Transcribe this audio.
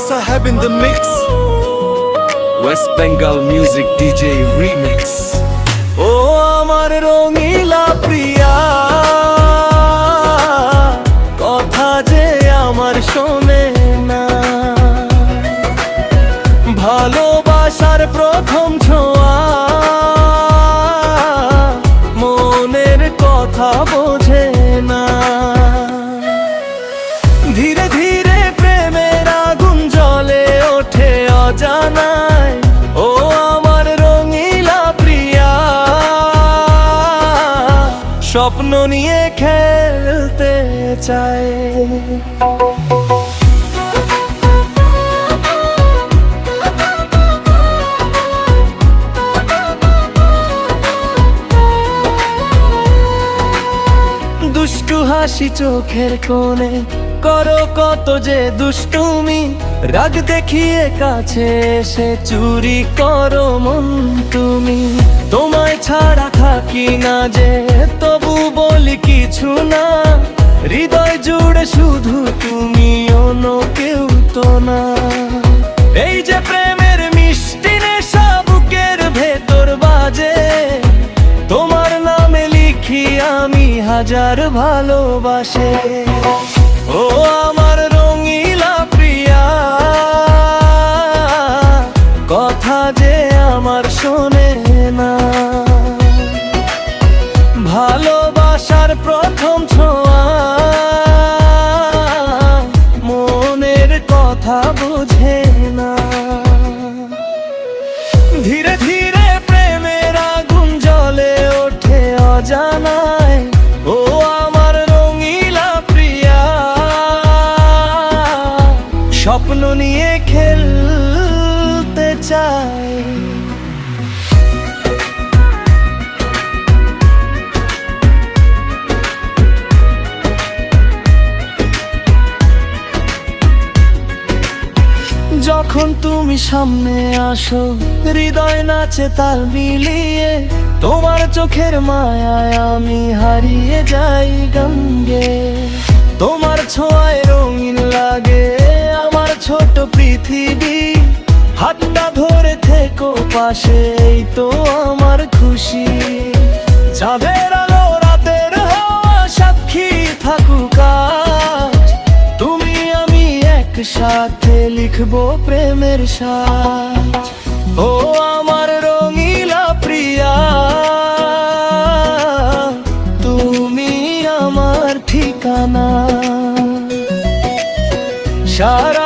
Sahab in the mix. West Bengal Music DJ Remix. ও আমার রঙিলা প্রিয়া, কথা যে আমার শোনে না। ভালোবাসার প্রথম ছোঁয়া, মনের কথা বোঝে না। ধীরে ধীরে প্রেমের আগুন জ্বলে ওঠে অজানায়। ও আমার রঙিলা প্রিয়া, স্বপ্ন নিয়ে খেলতে চায়। দুষ্টু হাসি চোখের কোণে করো কত যে দুষ্টুমি, রাগ দেখিয়ে কাছে এসে চুরি করো মন তুমি। তোমায় ছাড়া থাকি না যে, তবু বলি কিছু না। হৃদয় জুড়ে শুধু তুমি, অন্য কেউ তো না। এই যে প্রেমের মিষ্টি নেশা বুকের ভেতর বাজে, তোমার নামে লিখি আমি হাজার ভালোবাসে। ও আমার রঙিলা প্রিয়া, কথা যে আমার শোনে না। ভালোবাসার প্রথম ছোঁয়া, মনের কথা বোঝে না। ধীরে ধীরে প্রেমের আগুন জ্বলে ওঠে অজানায়। ও আমার রঙিলা প্রিয়া, স্বপ্ন নিয়ে খেলতে চায়। যখন তুমি সামনে আসো, হৃদয় নাচে তাল মিলিয়ে। তোমার চোখের মায়ায় আমি হারিয়ে যাই গঙ্গে। তোমার ছোঁয়ায় রঙিন লাগে আমার ছোট পৃথিবী। হাতটা ধরে থেকো পাশে, এই তো আমার খুশি। চাঁদের আলো রাতের হাওয়া সাক্ষী থাকুক আজ। তুমি আমি একসাথে লিখবো প্রেমের সাজ। ও আমার রঙিলা প্রিয়া, তুমি আমার ঠিকানা। সারা